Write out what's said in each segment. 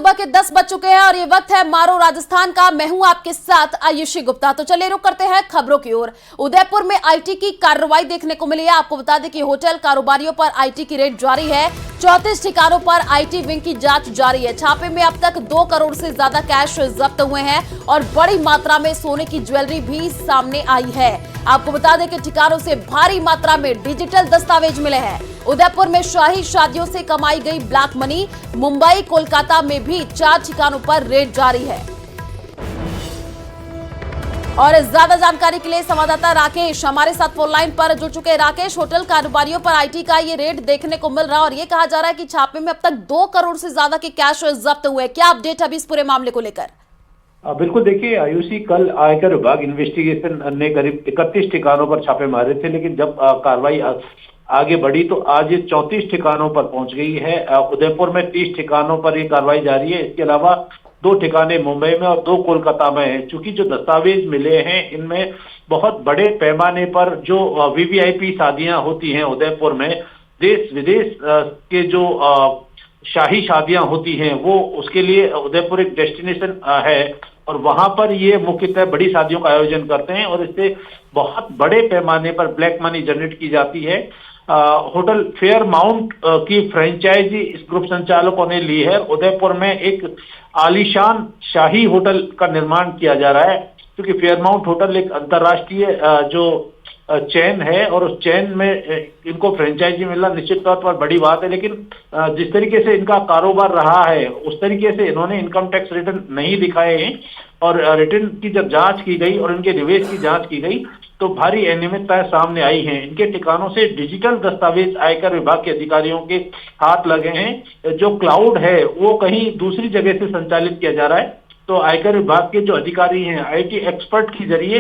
सुबह के 10 बज चुके हैं और ये वक्त है मारो राजस्थान का। मैं हूं आपके साथ आयुषी गुप्ता। तो चलिए रुक करते हैं खबरों की ओर। उदयपुर में आईटी की कार्रवाई देखने को मिली है। आपको बता दें कि होटल कारोबारियों पर आईटी की रेड जारी है। 34 ठिकानों पर आईटी विंग की जांच जारी है। छापे में अब तक 2 करोड़ से ज्यादा कैश जब्त हुए हैं और बड़ी मात्रा में सोने की ज्वेलरी भी सामने आई है। आपको बता दें कि ठिकानों से भारी मात्रा में डिजिटल दस्तावेज मिले हैं। उदयपुर में शाही शादियों से कमाई गई ब्लैक मनी। मुंबई कोलकाता में भी 4 ठिकानों पर रेड जारी है। और ज्यादा जानकारी के लिए संवाददाता राकेश हमारे साथ फोन लाइन पर जुड़ चुके हैं। राकेश, होटल कारोबारियों पर आईटी का ये रेड देखने को मिल रहा है और ये कहा जा रहा है कि छापे में अब तक 2 करोड़ से ज्यादा के कैश जब्त हुए। क्या अपडेट अभी इस पूरे मामले को लेकर? बिल्कुल, देखिए आयुषी, कल आयकर विभाग इन्वेस्टिगेशन ने करीब 31 ठिकानों पर छापे मारे थे, लेकिन जब कार्रवाई आगे बढ़ी तो आज ये 34 ठिकानों पर पहुंच गई है। उदयपुर में 30 ठिकानों पर ये कार्रवाई जारी है। इसके अलावा 2 ठिकाने मुंबई में और 2 कोलकाता में है। चूंकि जो दस्तावेज मिले हैं इनमें बहुत बड़े पैमाने पर जो वीवीआईपी शादियां होती हैं उदयपुर में, देश विदेश के जो शाही शादियां होती हैं, वो उसके लिए उदयपुर एक डेस्टिनेशन है और वहां पर ये मुख्यतः बड़ी शादियों का आयोजन करते हैं और इससे बहुत बड़े पैमाने पर ब्लैक मनी जनरेट की जाती है। होटल फेयर माउंट की फ्रेंचाइजी इस ग्रुप संचालकों ने ली है। उदयपुर में एक आलीशान शाही होटल का निर्माण किया जा रहा है, क्योंकि फेयर माउंट होटल एक अंतर्राष्ट्रीय जो चेन है और उस चेन में इनको फ्रेंचाइजी मिलना निश्चित तौर पर बड़ी बात है। लेकिन जिस तरीके से इनका कारोबार रहा है उस तरीके से इन्होंने इनकम टैक्स रिटर्न नहीं दिखाए हैं और रिटर्न की जब जांच की गई और इनके निवेश की जांच की गई तो भारी अनियमितताएं सामने आई हैं। इनके ठिकानों से डिजिटल दस्तावेज आयकर विभाग के अधिकारियों के हाथ लगे हैं। जो क्लाउड है वो कहीं दूसरी जगह से संचालित किया जा रहा है। तो आयकर विभाग के जो अधिकारी हैं आईटी एक्सपर्ट के जरिए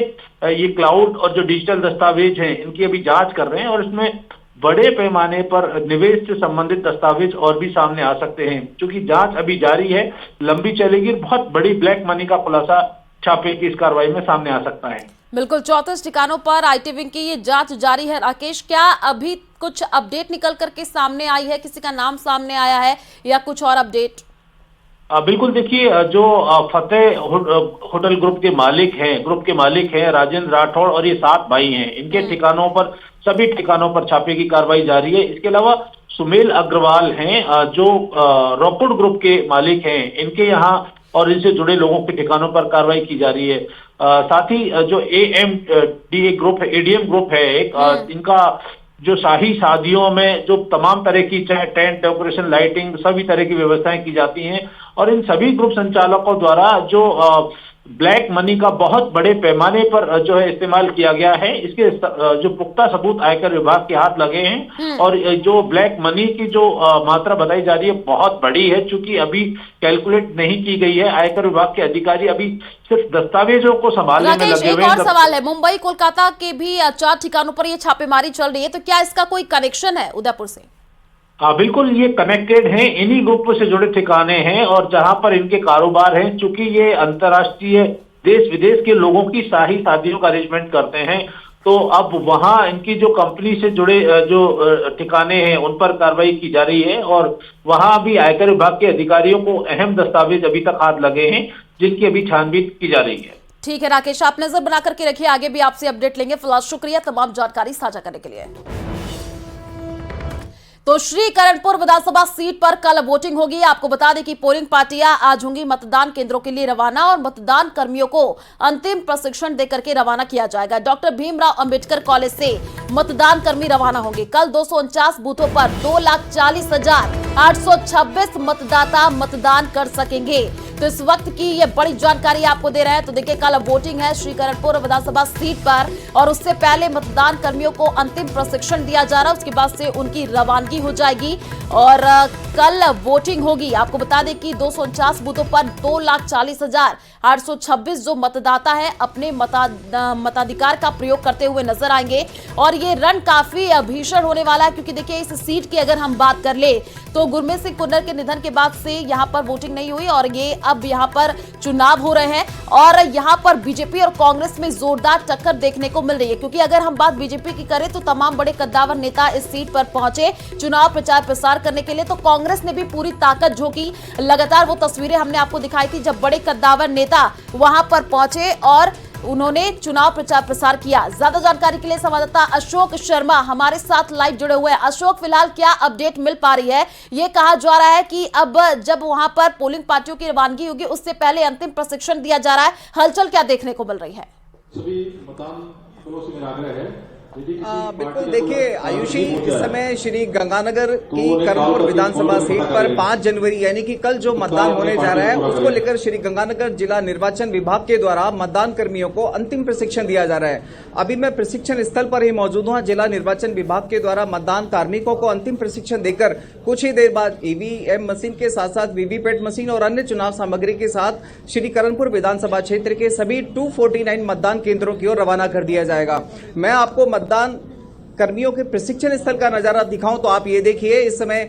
ये क्लाउड और जो डिजिटल दस्तावेज हैं इनकी अभी जांच कर रहे हैं और इसमें बड़े पैमाने पर निवेश से संबंधित दस्तावेज और भी सामने आ सकते हैं। क्योंकि जांच अभी जारी है, लंबी चलेगी, बहुत बड़ी ब्लैक मनी का खुलासा छापे की इस कार्रवाई में सामने आ सकता है। बिल्कुल, 34 ठिकानों पर आईटी विंग की ये जांच जारी है। राकेश, क्या अभी कुछ अपडेट निकल करके सामने आई है? किसी का नाम सामने आया है या कुछ और अपडेट? बिल्कुल, देखिए जो फतेह होटल ग्रुप के मालिक हैं राजेंद्र राठौड़ और ये 7 भाई हैं। इनके ठिकानों पर, सभी ठिकानों पर छापे की कार्रवाई जारी है। इसके अलावा सुमेल अग्रवाल हैं जो रॉकवुड ग्रुप के मालिक हैं, इनके यहाँ और इनसे जुड़े लोगों के ठिकानों पर कार्रवाई की जा रही है। साथ ही जो एएमडीए ग्रुप है, एडीएम ग्रुप है एक, इनका जो शाही शादियों में जो तमाम तरह की, चाहे टेंट डेकोरेशन, लाइटिंग, सभी तरह की व्यवस्थाएं की जाती हैं और इन सभी ग्रुप संचालकों द्वारा जो ब्लैक मनी का बहुत बड़े पैमाने पर जो है इस्तेमाल किया गया है, इसके जो पुख्ता सबूत आयकर विभाग के हाथ लगे हैं। और जो ब्लैक मनी की जो मात्रा बताई जा रही है बहुत बड़ी है, चूंकि अभी कैलकुलेट नहीं की गई है। आयकर विभाग के अधिकारी अभी सिर्फ दस्तावेजों को संभालने में लगे हुए हैं। एक और सवाल है, मुंबई कोलकाता के भी 4 ठिकानों पर ये छापेमारी चल रही है, तो क्या इसका कोई कनेक्शन है उदयपुर से? हाँ बिल्कुल, ये कनेक्टेड हैं, इन्हीं ग्रुप से जुड़े ठिकाने हैं और जहां पर इनके कारोबार हैं। चूंकि ये अंतर्राष्ट्रीय देश विदेश के लोगों की शाही शादियों का अरेंजमेंट करते हैं, तो अब वहां इनकी जो कंपनी से जुड़े जो ठिकाने हैं उन पर कार्रवाई की जा रही है और वहां भी आयकर विभाग के अधिकारियों को अहम दस्तावेज अभी तक हाथ लगे हैं, जिनकी अभी छानबीन की जा रही है। ठीक है राकेश, आप नजर बना करके रखिए, आगे भी आपसे अपडेट लेंगे। फिलहाल शुक्रिया तमाम जानकारी साझा करने के लिए। तो श्रीकरणपुर विधानसभा सीट पर कल वोटिंग होगी। आपको बता दें कि पोलिंग पार्टियां आज होंगी मतदान केंद्रों के लिए रवाना और मतदान कर्मियों को अंतिम प्रशिक्षण देकर के रवाना किया जाएगा। डॉक्टर भीमराव अंबेडकर कॉलेज से मतदान कर्मी रवाना होंगे। कल 249 बूथों पर 2,40,826 मतदाता मतदान कर सकेंगे। तो इस वक्त की ये बड़ी जानकारी आपको दे रहे हैं। तो देखिए, कल वोटिंग है श्रीकरणपुर विधानसभा सीट पर और उससे पहले मतदान कर्मियों को अंतिम प्रशिक्षण दिया जा रहा है। उसके बाद से उनकी रवानगी हो जाएगी और कल वोटिंग होगी। आपको बता दें कि 249 बूथों पर 2,40,826 जो मतदाता है अपने मताधिकार का प्रयोग करते हुए नजर आएंगे और ये रन काफी भीषण होने वाला है। क्योंकि देखिए, इस सीट की अगर हम बात कर ले तो गुरमीत सिंह कुन्नर के निधन के बाद से यहां पर वोटिंग नहीं हुई और ये अब यहाँ पर चुनाव हो रहे हैं और यहाँ पर बीजेपी और कांग्रेस में जोरदार टक्कर देखने को मिल रही है, क्योंकि अगर हम बात बीजेपी की करें तो तमाम बड़े कद्दावर नेता इस सीट पर पहुंचे चुनाव प्रचार प्रसार करने के लिए, तो कांग्रेस ने भी पूरी ताकत झोंकी। लगातार वो तस्वीरें हमने आपको दिखाई थी जब बड़े कद्दावर नेता वहां पर पहुंचे और उन्होंने चुनाव प्रचार प्रसार किया। ज्यादा जानकारी के लिए संवाददाता अशोक शर्मा हमारे साथ लाइव जुड़े हुए हैं। अशोक, फिलहाल क्या अपडेट मिल पा रही है? ये कहा जा रहा है कि अब जब वहां पर पोलिंग पार्टियों की रवानगी होगी उससे पहले अंतिम प्रशिक्षण दिया जा रहा है, हलचल क्या देखने को मिल रही है? सभी मतदान दलों से मेरा आग्रह है। बिल्कुल, देखिए आयुषी, इस समय श्री गंगानगर की कर्णपुर विधानसभा सीट पर 5 जनवरी यानी कि कल जो मतदान होने जा रहा है उसको लेकर श्री गंगानगर जिला निर्वाचन विभाग के द्वारा मतदान कर्मियों को अंतिम प्रशिक्षण दिया जा रहा है। अभी मैं प्रशिक्षण स्थल पर ही मौजूद हूँ। जिला निर्वाचन विभाग के द्वारा मतदान कार्मिकों को अंतिम प्रशिक्षण देकर कुछ ही देर बाद ईवीएम मशीन के साथ साथ वीवीपैट मशीन और अन्य चुनाव सामग्री के साथ श्री कर्णपुर विधानसभा क्षेत्र के सभी 249 मतदान केंद्रों की ओर रवाना कर दिया जाएगा। मैं आपको मतदान कर्मियों के प्रशिक्षण स्थल का नजारा दिखाऊं तो आप ये देखिए, इस समय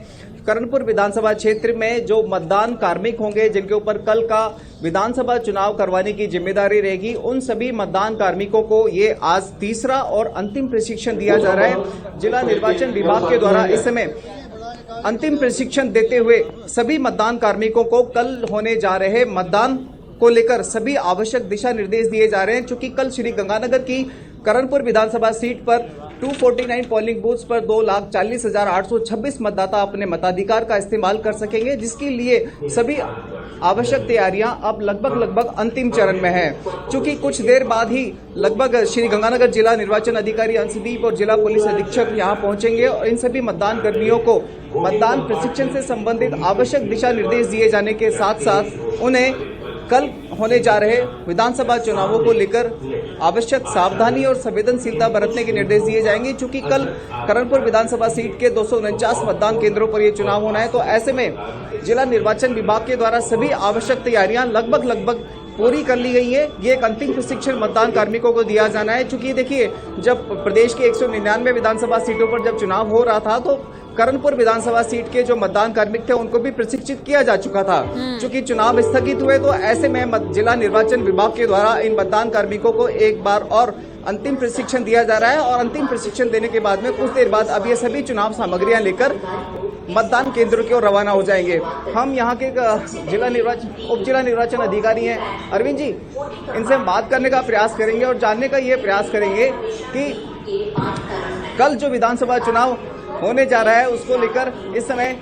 कर्णपुर विधानसभा क्षेत्र में जो मतदान कार्मिक होंगे जिनके ऊपर कल का विधानसभा चुनाव करवाने की जिम्मेदारी रहेगी, उन सभी मतदान कार्मिकों को ये आज तीसरा और अंतिम प्रशिक्षण दिया जा रहा है। जिला निर्वाचन विभाग के द्वारा इस समय अंतिम प्रशिक्षण देते हुए सभी मतदान कार्मिकों को कल होने जा रहे मतदान को लेकर सभी आवश्यक दिशा निर्देश दिए जा रहे हैं। चूंकि कल श्री गंगानगर की कर्णपुर विधानसभा सीट पर 249 पोलिंग बूथ्स पर 2,40,826 मतदाता अपने मताधिकार का इस्तेमाल कर सकेंगे, जिसके लिए सभी आवश्यक तैयारियां अब लगभग अंतिम चरण में है। चूंकि कुछ देर बाद ही लगभग श्री गंगानगर जिला निर्वाचन अधिकारी अंशदीप और जिला पुलिस अधीक्षक यहां पहुंचेंगे और इन सभी मतदान कर्मियों को मतदान प्रशिक्षण से संबंधित आवश्यक दिशा निर्देश दिए जाने के साथ साथ उन्हें कल होने जा रहे विधानसभा चुनावों को लेकर आवश्यक सावधानी और संवेदनशीलता बरतने के निर्देश दिए जाएंगे। चूंकि कल कर्णपुर विधानसभा सीट के 249 मतदान केंद्रों पर यह चुनाव होना है, तो ऐसे में जिला निर्वाचन विभाग के द्वारा सभी आवश्यक तैयारियां लगभग पूरी कर ली गई है। ये एक अंतिम प्रशिक्षण मतदान कार्मिकों को दिया जाना है। चूंकि देखिए, जब प्रदेश के 199 विधानसभा सीटों पर जब चुनाव हो रहा था तो कर्णपुर विधानसभा सीट के जो मतदान कार्मिक थे उनको भी प्रशिक्षित किया जा चुका था। चूंकि चुनाव स्थगित हुए तो ऐसे में जिला निर्वाचन विभाग के द्वारा इन मतदान कार्मिकों को एक बार और अंतिम प्रशिक्षण दिया जा रहा है और अंतिम प्रशिक्षण देने के बाद में कुछ देर बाद अब ये सभी चुनाव सामग्रियां लेकर मतदान केंद्रों की ओर रवाना हो जाएंगे। हम यहाँ के उप जिला निर्वाचन अधिकारी हैं अरविंद जी, इनसे हम बात करने का प्रयास करेंगे और जानने का ये प्रयास करेंगे कि कल जो विधानसभा चुनाव होने जा रहा है उसको लेकर इस समय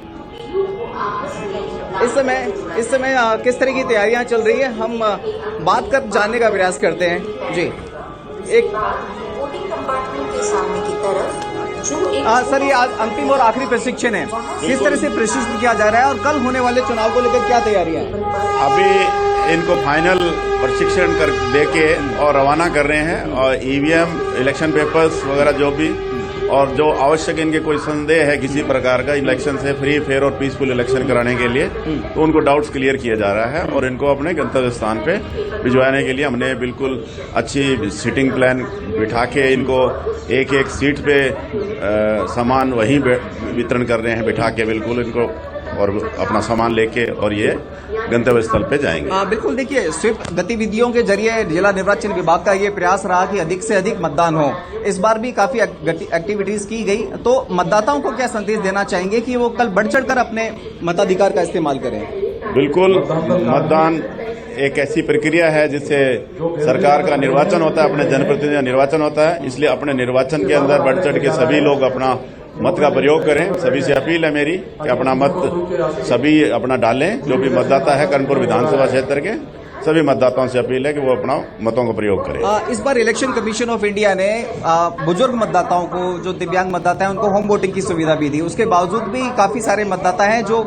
किस तरह की तैयारियां चल रही है, हम बात कर जानने का प्रयास करते हैं। जी, एक वोटिंग कंपार्टमेंट के सामने की तरफ सर, ये आज अंतिम और आखिरी प्रशिक्षण है, किस तरह से प्रशिक्षित किया जा रहा है और कल होने वाले चुनाव को लेकर क्या तैयारियां हैं? अभी इनको फाइनल प्रशिक्षण कर देके और रवाना कर रहे हैं और ईवीएम, इलेक्शन पेपर्स वगैरह जो भी और जो आवश्यक इनके कोई संदेह है किसी प्रकार का इलेक्शन से फ्री, फेयर और पीसफुल इलेक्शन कराने के लिए, तो उनको डाउट्स क्लियर किया जा रहा है और इनको अपने गंतव्य स्थान पे भिजवाने के लिए हमने बिल्कुल अच्छी सीटिंग प्लान बिठा के इनको एक सीट पे सामान वहीं वितरण कर रहे हैं, बिठा के बिल्कुल इनको, और अपना सामान लेके और ये गंतव्य स्थल पे जाएंगे। बिल्कुल, देखिए स्वीप गतिविधियों के जरिए जिला निर्वाचन विभाग का ये प्रयास रहा कि अधिक से अधिक मतदान हो। इस बार भी काफी एक्टिविटीज की गई, तो मतदाताओं को क्या संदेश देना चाहेंगे कि वो कल बढ़ चढ़कर अपने मताधिकार का इस्तेमाल करें? बिल्कुल, मतदान एक ऐसी प्रक्रिया है जिससे सरकार का निर्वाचन होता है, अपने जनप्रतिनिधि का निर्वाचन होता है, इसलिए अपने निर्वाचन के अंदर बढ़ चढ़ के सभी लोग अपना मत का प्रयोग करें। सभी से अपील है मेरी कि अपना मत सभी अपना डालें। जो भी मतदाता है कर्णपुर विधानसभा क्षेत्र के सभी मतदाताओं से अपील है कि वो अपना मतों का प्रयोग करें। इस बार इलेक्शन कमीशन ऑफ इंडिया ने बुजुर्ग मतदाताओं को, जो दिव्यांग मतदाता हैं, उनको होम वोटिंग की सुविधा भी दी। उसके बावजूद भी काफी सारे मतदाता हैं जो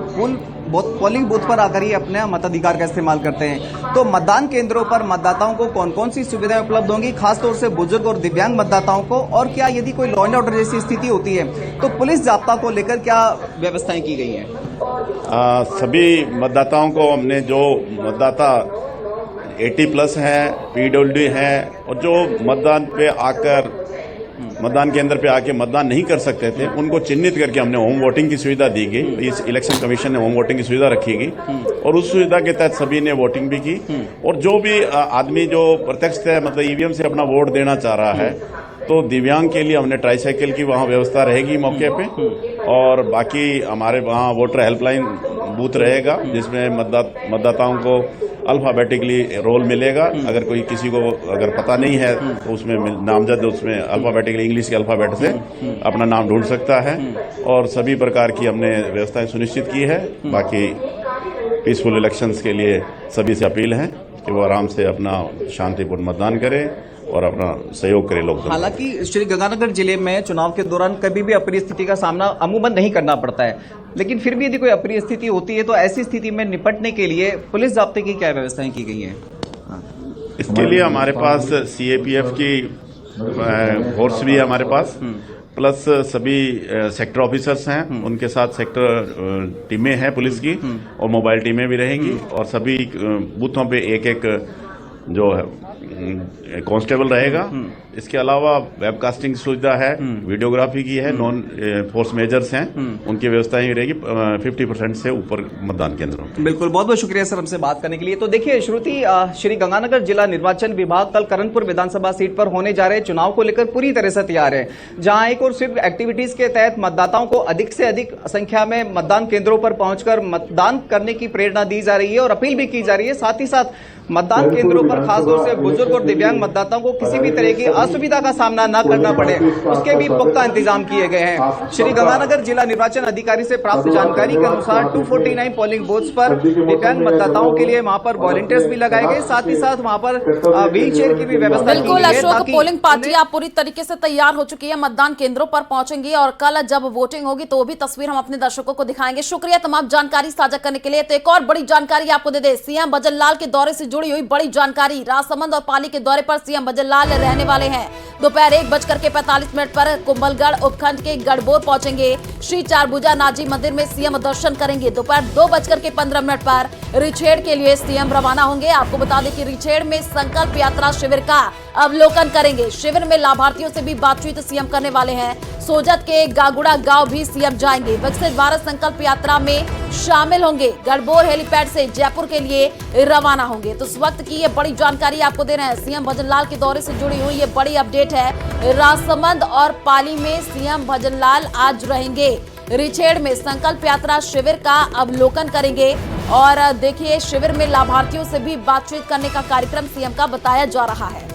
पोलिंग बूथ पर आकर ही अपने मताधिकार का इस्तेमाल करते हैं। तो मतदान केंद्रों पर मतदाताओं को कौन कौन सी सुविधाएं उपलब्ध होंगी, खासतौर से बुजुर्ग और दिव्यांग मतदाताओं को, और क्या यदि कोई लॉ एंड ऑर्डर जैसी स्थिति होती है तो पुलिस जाब्ता को लेकर क्या व्यवस्थाएं की गई हैं? सभी मतदाताओं को हमने, जो मतदाता 80+ हैं, PWD हैं और जो मतदान पे आकर मतदान केंद्र पे आके मतदान नहीं कर सकते थे, उनको चिन्हित करके हमने होम वोटिंग की सुविधा दी गई। इस इलेक्शन कमीशन ने होम वोटिंग की सुविधा रखी गई और उस सुविधा के तहत सभी ने वोटिंग भी की। और जो भी आदमी जो प्रत्यक्ष मतलब ईवीएम से अपना वोट देना चाह रहा है, तो दिव्यांग के लिए हमने ट्राईसाइकिल की वहाँ व्यवस्था रहेगी मौके पे। और बाकी हमारे वहाँ वोटर हेल्पलाइन बूथ रहेगा, जिसमें मतदाताओं को अल्फाबेटिकली रोल मिलेगा। अगर कोई किसी को अगर पता नहीं है तो उसमें नामजद उसमें अल्फाबेटिकली इंग्लिश के अल्फाबेट से अपना नाम ढूंढ सकता है। और सभी प्रकार की हमने व्यवस्थाएं सुनिश्चित की है। बाकी पीसफुल इलेक्शंस के लिए सभी से अपील है कि वो आराम से अपना शांतिपूर्ण मतदान करें और अपना सहयोग करें लोग। हालांकि श्री गंगानगर जिले में चुनाव के दौरान कभी भी अप्रिय स्थिति का सामना अमूमन नहीं करना पड़ता है, लेकिन फिर भी यदि कोई अप्रिय स्थिति होती है तो ऐसी स्थिति में निपटने के लिए पुलिस जाब्ते की क्या व्यवस्थाएं की गई हैं? इसके लिए हमारे पास सीएपीएफ की फोर्स भी है हमारे पास, प्लस सभी सेक्टर ऑफिसर्स हैं, उनके साथ सेक्टर टीमें हैं पुलिस की और मोबाइल टीमें भी रहेंगी। और सभी बूथों पे एक एक जो है कांस्टेबल रहेगा। इसके अलावा वेबकास्टिंग सुविधा है, वीडियोग्राफी की है, नॉन फोर्स मेजर्स हैं, उनकी व्यवस्थाएं रहेगी 50% से ऊपर मतदान केंद्रों में। बिल्कुल, बहुत बहुत शुक्रिया सर हमसे बात करने के लिए। तो देखिए श्रुति, श्री गंगानगर जिला निर्वाचन विभाग कल करणपुर विधानसभा सीट पर होने जा रहे चुनाव को लेकर पूरी तरह से तैयार है, जहां एक और स्वीप एक्टिविटीज के तहत मतदाताओं को अधिक से अधिक संख्या में मतदान केंद्रों पर पहुंचकर मतदान करने की प्रेरणा दी जा रही है और अपील भी की जा रही है। साथ ही साथ मतदान केंद्रों पर खासतौर से बुजुर्ग और दिव्यांग मतदाताओं को किसी भी तरह की असुविधा का सामना न करना पड़े, उसके भी पुख्ता इंतजाम किए गए हैं। श्री गंगानगर जिला निर्वाचन अधिकारी से प्राप्त जानकारी के अनुसार 249 पोलिंग बूथ्स पर दिव्यांग मतदाताओं के लिए वहां पर वॉलंटियर्स भी लगाए गए, साथ ही साथ वहां पर व्हील चेयर की भी व्यवस्था की बिल्कुल गई है। अशोक, पोलिंग पार्टियां पूरी तरीके से तैयार हो चुकी है, मतदान केंद्रों पर पहुंचेंगी और कल जब वोटिंग होगी तो वो भी तस्वीर हम अपने दर्शकों को दिखाएंगे। शुक्रिया तमाम जानकारी साझा करने के लिए। तो एक और बड़ी जानकारी आपको दे दे, सीएम भजन लाल के दौरे से जुड़ी हुई बड़ी जानकारी। राजसमंद और पाली के दौरे पर सीएम भजन लाल रहने वाले हैं। दोपहर 1:45 पर कुंभलगढ़ उपखंड के गढ़बोर पहुंचेंगे। श्री चारभुजा नाजी मंदिर में सीएम दर्शन करेंगे। दोपहर 2:15 पर रिछेड़ के लिए सीएम रवाना होंगे। आपको बता दें कि रिछेड़ में संकल्प यात्रा शिविर का अवलोकन करेंगे। शिविर में लाभार्थियों से भी बातचीत सीएम करने वाले हैं। सोजत के गागुड़ा गांव भी सीएम जाएंगे। विकसित भारत संकल्प यात्रा में शामिल होंगे। गढ़बोर हेलीपैड से जयपुर के लिए रवाना होंगे। तो इस वक्त की ये बड़ी जानकारी आपको दे रहे हैं। सीएम भजन लाल के दौरे से जुड़ी हुई ये बड़ी अपडेट है। राजसमंद और पाली में सीएम भजन लाल आज रहेंगे। रिछेड़ में संकल्प यात्रा शिविर का अवलोकन करेंगे और देखिए शिविर में लाभार्थियों से भी बातचीत करने का कार्यक्रम सीएम का बताया जा रहा है।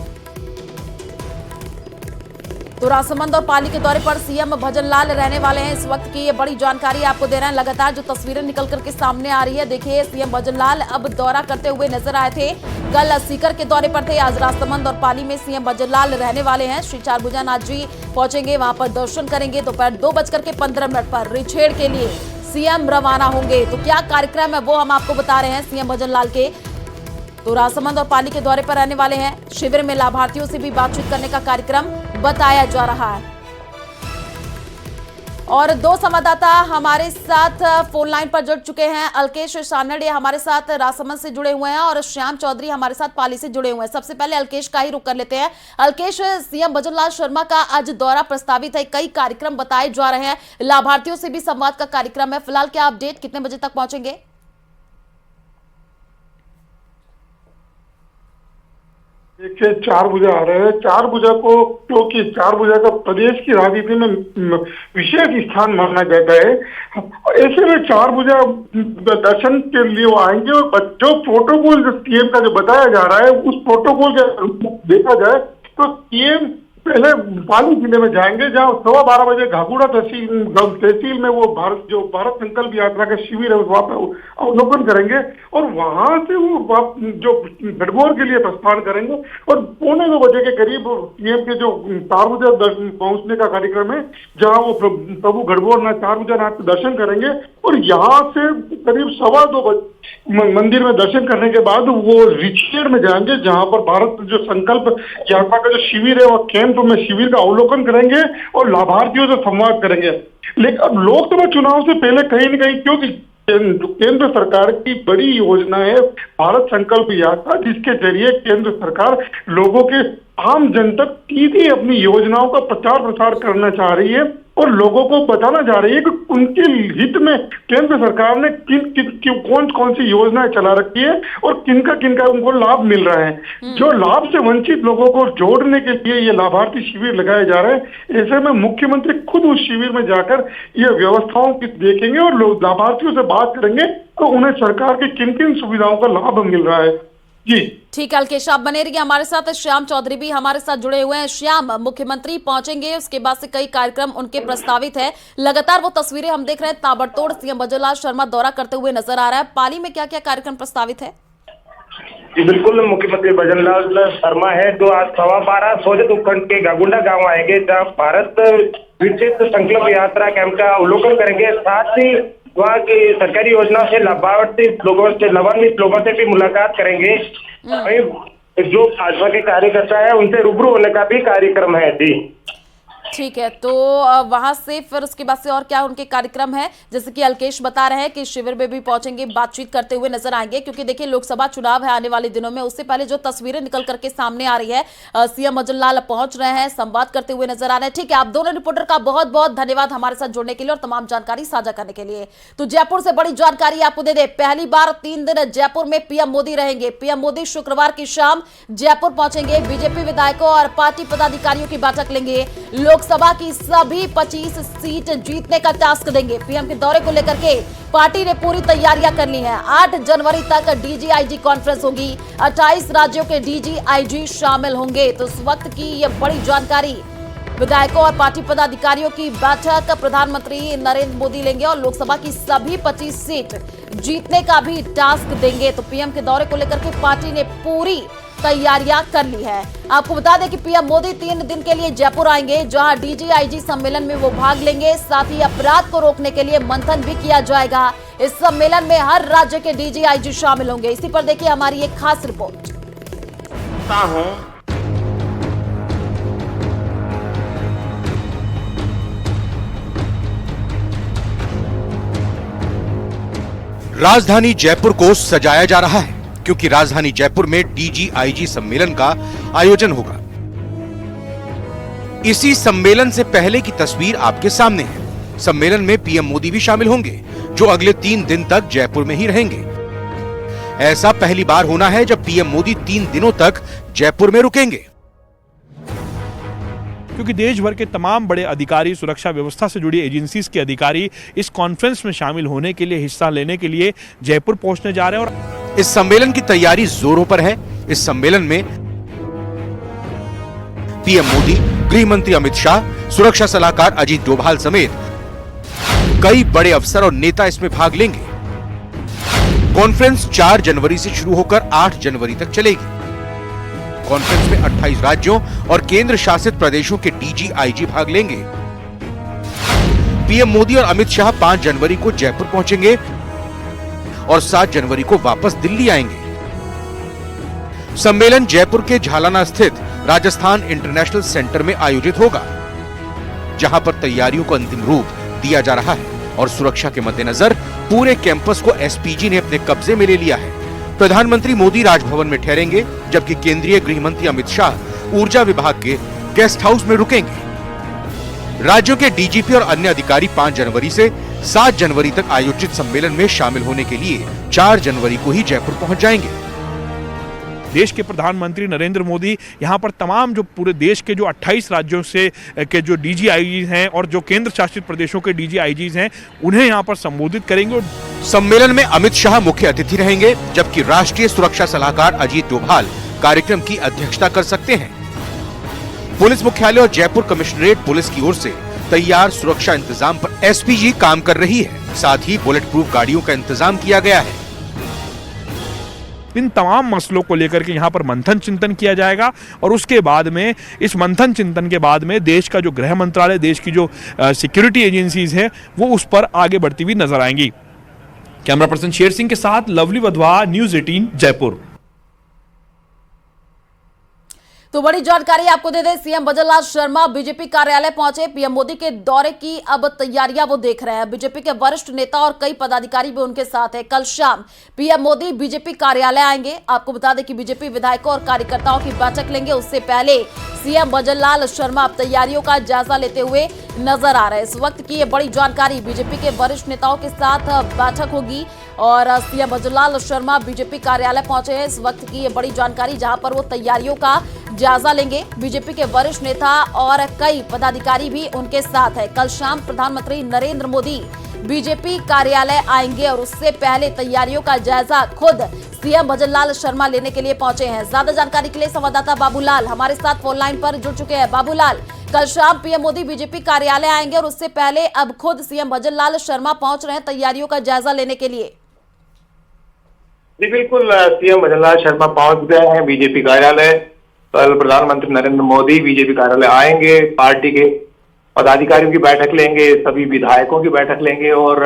तो राजसमंद और पाली के दौरे पर सीएम भजन लाल रहने वाले हैं। इस वक्त की ये बड़ी जानकारी आपको दे रहे हैं। लगातार जो तस्वीरें निकल करके सामने आ रही है, देखिए सीएम भजन लाल अब दौरा करते हुए नजर आए थे। कल सीकर के दौरे पर थे, आज राजसमंद और पाली में सीएम भजन लाल रहने वाले हैं। श्री चारभुजा नाथ जी पहुंचेंगे, वहां पर दर्शन करेंगे। दोपहर 2:15 पर रिछेड़ के लिए सीएम रवाना होंगे। तो क्या कार्यक्रम है वो हम आपको बता रहे हैं सीएम भजन लाल के। तो राजसमंद और पाली के दौरे पर रहने वाले हैं। शिविर में लाभार्थियों से भी बातचीत करने का कार्यक्रम बताया जा रहा है। और दो संवाददाता हमारे साथ फोन लाइन पर जुड़ चुके हैं। अलकेश सानडे हमारे साथ राजसमंद से जुड़े हुए हैं और श्याम चौधरी हमारे साथ पाली से जुड़े हुए हैं। सबसे पहले अलकेश का ही रुख कर लेते हैं। अलकेश, सीएम भजन लाल शर्मा का आज दौरा प्रस्तावित है, कई कार्यक्रम बताए जा रहे हैं, लाभार्थियों से भी संवाद का कार्यक्रम है। फिलहाल क्या अपडेट, कितने बजे तक पहुंचेंगे? देखिए 4 बजे आ रहे हैं। 4 बजे को, क्योंकि 4 बजे का प्रदेश की राजनीति में विशेष स्थान माना जाता है, ऐसे में 4 बजे दर्शन के लिए वो आएंगे। और जो प्रोटोकॉल सीएम का जो बताया जा रहा है, उस प्रोटोकॉल के देखा जाए तो सीएम पहले पाली जिले में जाएंगे, जहाँ 12:15 बजे घाघुड़ा तहसील में वो भारत संकल्प यात्रा का शिविर है, वहाँ पर अवलोकन करेंगे और वहां से वो जो गढ़बोर के लिए प्रस्थान करेंगे। और 2:45 बजे के करीब सीएम के जो चारभुजा पहुंचने का कार्यक्रम है, जहाँ वो प्रभु गढ़बोर चारभुजा नाथ के दर्शन करेंगे और यहाँ से करीब 2:15 बजे मंदिर में दर्शन करने के बाद वो रिछेड़ में जाएंगे, जहाँ पर भारत जो संकल्प यात्रा का जो शिविर है वो कैंप में शिविर का अवलोकन करेंगे और लाभार्थियों से संवाद करेंगे। लेकिन अब लोकसभा चुनाव से पहले कहीं न कहीं, क्योंकि केंद्र सरकार की बड़ी योजना है भारत संकल्प यात्रा, जिसके जरिए केंद्र सरकार लोगों के आम जन तक सीधी अपनी योजनाओं का प्रचार प्रसार करना चाह रही है और लोगों को बताना चाह रही है कि उनके हित में केंद्र सरकार ने कौन कौन सी योजनाएं चला रखी है और किनका उनको लाभ मिल रहा है। जो लाभ से वंचित लोगों को जोड़ने के लिए ये लाभार्थी शिविर लगाए जा रहे हैं। ऐसे में मुख्यमंत्री खुद उस शिविर में जाकर ये व्यवस्थाओं की देखेंगे और लोग लाभार्थियों से बात करेंगे तो उन्हें सरकार की किन किन सुविधाओं का लाभ मिल रहा है। जी ठीक है अलकेश, आप बने रहिए हमारे साथ। श्याम चौधरी भी हमारे साथ जुड़े हुए हैं। श्याम, मुख्यमंत्री पहुंचेंगे, उसके बाद से कई कार्यक्रम उनके प्रस्तावित है। लगातार वो तस्वीरें हम देख रहे हैं, ताबड़तोड़ सीएम भजनलाल शर्मा दौरा करते हुए नजर आ रहा है। पाली में क्या क्या कार्यक्रम प्रस्तावित है? जी बिल्कुल, मुख्यमंत्री भजनलाल शर्मा है जो आज 12:15 सोजत उपखंड के गागुंडा गांव आएंगे, जहां भारत विकसित संकल्प यात्रा कैंप का अवलोकन करेंगे। साथ ही वहाँ की सरकारी योजना से लाभान्वित लोगों से भी मुलाकात करेंगे। जो भाजपा के कार्यकर्ता है उनसे रूबरू होने का भी कार्यक्रम है। जी ठीक है, तो वहां से फिर उसके बाद से और क्या उनके कार्यक्रम है? जैसे कि अलकेश बता रहे हैं कि शिविर में भी पहुंचेंगे, बातचीत करते हुए नजर आएंगे, क्योंकि देखिए लोकसभा चुनाव है आने वाले दिनों में। उससे पहले जो तस्वीरें निकल करके सामने आ रही है, सीएम भजनलाल पहुंच रहे हैं, संवाद करते हुए नजर आ रहे हैं। ठीक है, आप दोनों रिपोर्टर का बहुत बहुत धन्यवाद हमारे साथ जुड़ने के लिए और तमाम जानकारी साझा करने के लिए। तो जयपुर से बड़ी जानकारी आपको दे दे, पहली बार 3 दिन जयपुर में पीएम मोदी रहेंगे। पीएम मोदी शुक्रवार की शाम जयपुर पहुंचेंगे, बीजेपी विधायकों और पार्टी पदाधिकारियों की बैठक लेंगे, लोकसभा की सभी 25 सीट जीतने का टास्क देंगे। पीएम के दौरे को लेकर के पार्टी ने पूरी तैयारियां कर ली हैं। 8 जनवरी तक डीजीआईजी कॉन्फ्रेंस होगी, 28 राज्यों के डीजीआईजी शामिल होंगे। तो इस वक्त की यह बड़ी जानकारी, विधायकों और पार्टी पदाधिकारियों की बैठक प्रधानमंत्री नरेंद्र मोदी लेंगे और लोकसभा की सभी 25 सीट जीतने का भी टास्क देंगे। तो पीएम के दौरे को लेकर के पार्टी ने पूरी तैयारियां कर ली है। आपको बता दें कि पीएम मोदी 3 दिन के लिए जयपुर आएंगे, जहां डीजीआईजी सम्मेलन में वो भाग लेंगे। साथ ही अपराध को रोकने के लिए मंथन भी किया जाएगा। इस सम्मेलन में हर राज्य के डीजीआईजी शामिल होंगे। इसी पर देखिए हमारी एक खास रिपोर्ट। राजधानी जयपुर को सजाया जा रहा है, क्योंकि राजधानी जयपुर में डीजीआईजी सम्मेलन का आयोजन होगा। इसी सम्मेलन से पहले की तस्वीर आपके सामने है। सम्मेलन में पीएम मोदी भी शामिल होंगे, जो अगले 3 दिन तक जयपुर में ही रहेंगे। ऐसा पहली बार होना है जब पीएम मोदी 3 दिनों तक जयपुर में रुकेंगे, क्योंकि देश भर के तमाम बड़े अधिकारी, सुरक्षा व्यवस्था से जुड़ी एजेंसीज के अधिकारी इस कॉन्फ्रेंस में शामिल होने के लिए, हिस्सा लेने के लिए जयपुर पहुंचने जा रहे हैं। और इस सम्मेलन की तैयारी जोरों पर है। इस सम्मेलन में पीएम मोदी, गृह मंत्री अमित शाह, सुरक्षा सलाहकार अजीत डोभाल समेत कई बड़े अफसर और नेता इसमें भाग लेंगे। कॉन्फ्रेंस 4 जनवरी से शुरू होकर 8 जनवरी तक चलेगी। कॉन्फ्रेंस में 28 राज्यों और केंद्र शासित प्रदेशों के डीजीआईजी भाग लेंगे। पीएम मोदी और अमित शाह 5 जनवरी को जयपुर पहुंचेंगे और 7 जनवरी को वापस दिल्ली आएंगे। सम्मेलन जयपुर के झालाना स्थित राजस्थान इंटरनेशनल सेंटर में आयोजित होगा, जहां पर तैयारियों को अंतिम रूप दिया जा रहा है और सुरक्षा के मद्देनजर पूरे कैंपस को एसपीजी ने अपने कब्जे में ले लिया है। प्रधानमंत्री मोदी राजभवन में ठहरेंगे, जबकि केंद्रीय गृह मंत्री अमित शाह ऊर्जा विभाग के गेस्ट हाउस में रुकेंगे। राज्यों के डीजीपी और अन्य अधिकारी 5 जनवरी से 7 जनवरी तक आयोजित सम्मेलन में शामिल होने के लिए 4 जनवरी को ही जयपुर पहुंच जाएंगे। देश के प्रधानमंत्री नरेंद्र मोदी यहां पर तमाम जो पूरे देश के जो 28 राज्यों से के जो डीजीआईजी हैं और जो केंद्र शासित प्रदेशों के डीजीआईजी हैं, उन्हें यहां पर संबोधित करेंगे। सम्मेलन में अमित शाह मुख्य अतिथि रहेंगे, जबकि राष्ट्रीय सुरक्षा सलाहकार अजीत डोभाल कार्यक्रम की अध्यक्षता कर सकते हैं। पुलिस मुख्यालय और जयपुर कमिश्नरेट पुलिस की ओर से तैयार सुरक्षा इंतजाम पर एसपीजी काम कर रही है। साथ ही बुलेट प्रूफ गाड़ियों का इंतजाम किया गया है। इन तमाम मसलों को लेकर के यहाँ पर मंथन चिंतन किया जाएगा और उसके बाद में, इस मंथन चिंतन के बाद में देश का जो गृह मंत्रालय, देश की जो सिक्योरिटी एजेंसीज है, वो उस पर आगे बढ़ती हुई नजर आएंगी। कैमरा पर्सन शेर सिंह के साथ लवली वधवा, न्यूज़ 18 जयपुर। तो बड़ी जानकारी आपको दे दें, सीएम भजनलाल शर्मा बीजेपी कार्यालय पहुंचे। पीएम मोदी के दौरे की अब तैयारियां वो देख रहे हैं। बीजेपी के वरिष्ठ नेता और कई पदाधिकारी भी उनके साथ हैं। कल शाम पीएम मोदी बीजेपी कार्यालय आएंगे। आपको बता दें कि बीजेपी विधायकों और कार्यकर्ताओं की बैठक लेंगे। उससे पहले सीएम भजनलाल शर्मा अब तैयारियों का जायजा लेते हुए नजर आ रहे हैं। इस वक्त की ये बड़ी जानकारी, बीजेपी के वरिष्ठ नेताओं के साथ बैठक होगी और सीएम भजनलाल शर्मा बीजेपी कार्यालय पहुंचे हैं। इस वक्त की ये बड़ी जानकारी, जहां पर वो तैयारियों का जायजा लेंगे। बीजेपी के वरिष्ठ नेता और कई पदाधिकारी भी उनके साथ है। कल शाम प्रधानमंत्री नरेंद्र मोदी बीजेपी कार्यालय आएंगे और उससे पहले तैयारियों का जायजा खुद सीएम भजनलाल शर्मा लेने के लिए पहुंचे हैं। ज्यादा जानकारी के लिए संवाददाता बाबूलाल हमारे साथ फोन लाइन पर जुड़ चुके हैं। बाबूलाल, कल शाम पीएम मोदी बीजेपी कार्यालय आएंगे और उससे पहले अब खुद सीएम भजनलाल शर्मा पहुंच रहे हैं तैयारियों का जायजा लेने के लिए। जी बिल्कुल, सीएम भजनलाल शर्मा पहुंच गए हैं बीजेपी कार्यालय। कल प्रधानमंत्री नरेंद्र मोदी बीजेपी कार्यालय आएंगे, पार्टी के पदाधिकारियों की बैठक लेंगे, सभी विधायकों की बैठक लेंगे और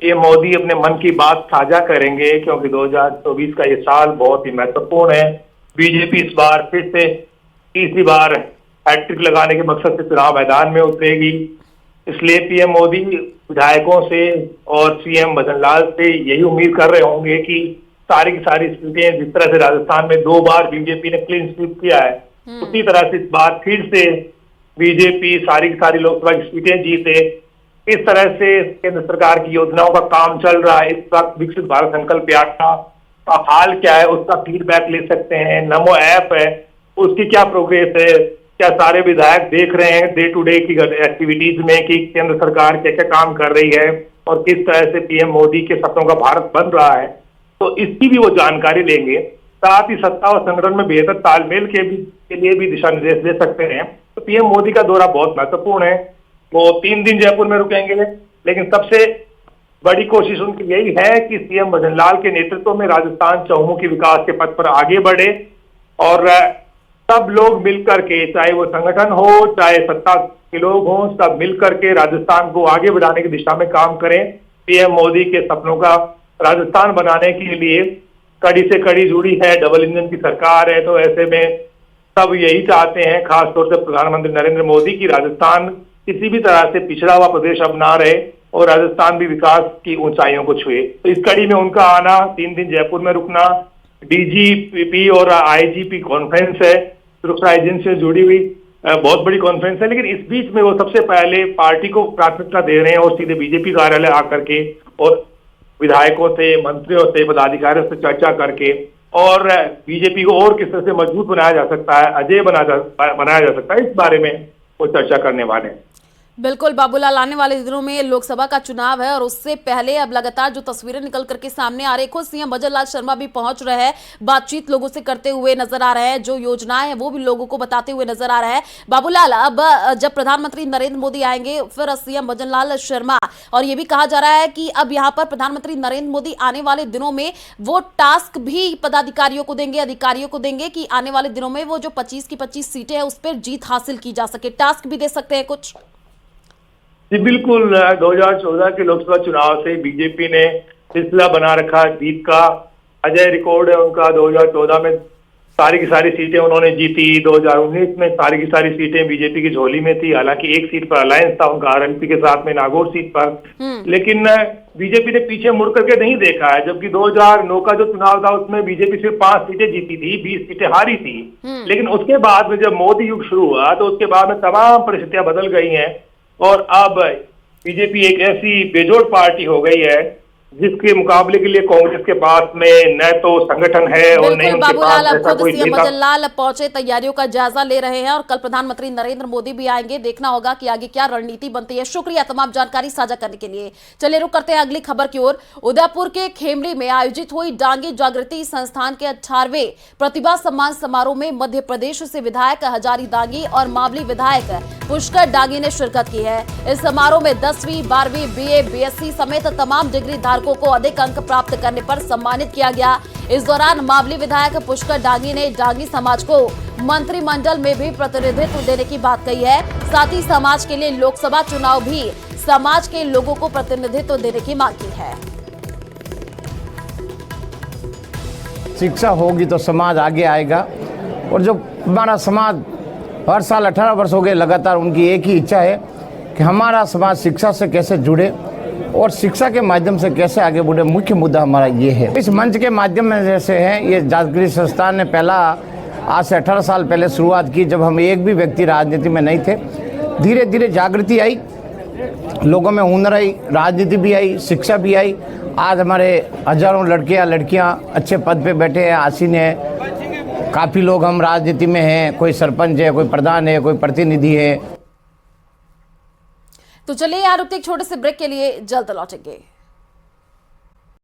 पीएम मोदी अपने मन की बात साझा करेंगे, क्योंकि 2024 का ये साल बहुत ही महत्वपूर्ण है। बीजेपी इस बार फिर से तीसरी बार हैट्रिक लगाने के मकसद से चुनाव मैदान में उतरेगी। इसलिए पीएम मोदी विधायकों से और सीएम भजनलाल से यही उम्मीद कर रहे होंगे कि सारी की सारी सीटें, जिस तरह से राजस्थान में 2 बार बीजेपी ने क्लीन स्वीप किया है, उसी तरह से इस बार फिर से बीजेपी सारी की सारी लोकसभा की सीटें जीते। इस तरह से केंद्र सरकार की योजनाओं का काम चल रहा है। इस वक्त विकसित भारत संकल्प यात्रा का हाल क्या है, उसका फीडबैक ले सकते हैं। नमो ऐप है, उसकी क्या प्रोग्रेस है, क्या सारे विधायक देख रहे हैं डे टू डे की एक्टिविटीज में कि केंद्र सरकार क्या क्या काम कर रही है और किस तरह से पीएम मोदी के सपनों का भारत बन रहा है, तो इसकी भी वो जानकारी लेंगे। साथ ही सत्ता और संगठन में बेहतर तालमेल के लिए भी दिशा निर्देश दे सकते हैं। तो पीएम मोदी का दौरा बहुत महत्वपूर्ण है। वो 3 दिन जयपुर में रुकेंगे, लेकिन सबसे बड़ी कोशिश उनकी यही है कि सीएम भजनलाल के नेतृत्व में राजस्थान चहुमुखी विकास के पथ पर आगे बढ़े और सब लोग मिलकर के, चाहे वो संगठन हो चाहे सत्ता के लोग हों, सब मिलकर के राजस्थान को आगे बढ़ाने की दिशा में काम करें। पीएम मोदी के सपनों का राजस्थान बनाने के लिए कड़ी से कड़ी जुड़ी है, डबल इंजन की सरकार है, तो ऐसे में सब यही चाहते हैं, खासतौर से प्रधानमंत्री नरेंद्र मोदी की राजस्थान किसी भी तरह से पिछड़ा हुआ प्रदेश अब ना रहे और राजस्थान भी विकास की ऊंचाइयों को छुए। तो इस कड़ी में उनका आना, 3 दिन जयपुर में रुकना, डीजीपी और आईजीपी कॉन्फ्रेंस है, सुरक्षा एजेंसी से जुड़ी हुई बहुत बड़ी कॉन्फ्रेंस है, लेकिन इस बीच में वो सबसे पहले पार्टी को प्राथमिकता दे रहे हैं और सीधे बीजेपी कार्यालय आकर के और विधायकों से, मंत्रियों से, पदाधिकारियों से चर्चा करके और बीजेपी को और किस तरह से मजबूत बनाया जा सकता है, अजय बनाया जा सकता है, इस बारे में वो चर्चा करने वाले हैं। बिल्कुल बाबूलाल, आने वाले दिनों में लोकसभा का चुनाव है और उससे पहले अब लगातार जो तस्वीरें निकल करके सामने आ रही, खुद सीएम भजनलाल शर्मा भी पहुंच रहे हैं, बातचीत लोगों से करते हुए नजर आ रहे हैं, जो योजनाएं हैं वो भी लोगों को बताते हुए नजर आ रहा है। बाबूलाल, अब जब प्रधानमंत्री नरेंद्र मोदी आएंगे फिर सीएम भजनलाल शर्मा, और ये भी कहा जा रहा है कि अब यहाँ पर प्रधानमंत्री नरेंद्र मोदी आने वाले दिनों में वो टास्क भी पदाधिकारियों को देंगे, अधिकारियों को देंगे कि आने वाले दिनों में वो जो 25 की 25 सीटें हैं उस पर जीत हासिल की जा सके, टास्क भी दे सकते हैं कुछ। जी बिल्कुल, 2014 के लोकसभा चुनाव से बीजेपी ने सिलसिला बना रखा जीत का। अजय रिकॉर्ड है उनका। 2014 में सारी की सारी सीटें उन्होंने जीती। 2019 में सारी की सारी सीटें बीजेपी की झोली में थी, हालांकि एक सीट पर अलायंस था उनका आरएलपी के साथ में, नागौर सीट पर, लेकिन बीजेपी ने पीछे मुड़ करके नहीं देखा है। जबकि 2009 का जो चुनाव था उसमें बीजेपी सिर्फ 5 सीटें जीती थी, 20 सीटें हारी थी, लेकिन उसके बाद में जब मोदी युग शुरू हुआ तो उसके बाद में तमाम परिस्थितियां बदल गई हैं और अब बीजेपी एक ऐसी बेजोड़ पार्टी हो गई है जिसके मुकाबले के लिए कांग्रेस के पास में न तो संगठन है और न उनके पास ऐसा कोई नेता। सीएम भजनलाल पहुंचे, तैयारियों का जायजा ले रहे हैं और कल प्रधानमंत्री नरेंद्र मोदी भी आएंगे। देखना होगा कि आगे क्या रणनीति बनती है। शुक्रिया तमाम जानकारी साझा करने के लिए। चलिए रुक करते हैं अगली खबर की ओर। उदयपुर के खेमड़ी में आयोजित हुई डांगी जागृति संस्थान के 18वें प्रतिभा सम्मान समारोह में मध्य प्रदेश से विधायक हजारी डांगी और मावली विधायक पुष्कर डांगी ने शिरकत की है। इस समारोह में 10वीं, 12वीं, बीए, बीएससी समेत तमाम डिग्री धारकों को अधिक अंक प्राप्त करने पर सम्मानित किया गया। इस दौरान मावली विधायक पुष्कर डांगी ने डांगी समाज को मंत्रिमंडल में भी प्रतिनिधित्व देने की बात कही है। साथ ही समाज के लिए लोकसभा चुनाव भी समाज के लोगों को प्रतिनिधित्व देने की मांग की है। शिक्षा होगी तो समाज आगे आएगा। और जो हमारा समाज हर साल 18 वर्ष हो गए लगातार उनकी एक ही इच्छा है कि हमारा समाज शिक्षा से कैसे जुड़े और शिक्षा के माध्यम से कैसे आगे बढ़े, मुख्य मुद्दा हमारा ये है। इस मंच के माध्यम में जैसे है, ये जागृति संस्थान ने पहला आज से 18 साल पहले शुरुआत की, जब हम एक भी व्यक्ति राजनीति में नहीं थे। धीरे धीरे जागृति आई, लोगों में हुनर आई, राजनीति भी आई, शिक्षा भी आई। आज हमारे हजारों लड़कियां अच्छे पद पे बैठे हैं, आसीन है। काफ़ी लोग हम राजनीति में हैं, कोई सरपंच है, कोई प्रधान है, कोई प्रतिनिधि है। तो चलिए यहाँ रुकते एक छोटे से ब्रेक के लिए, जल्द लौटेंगे।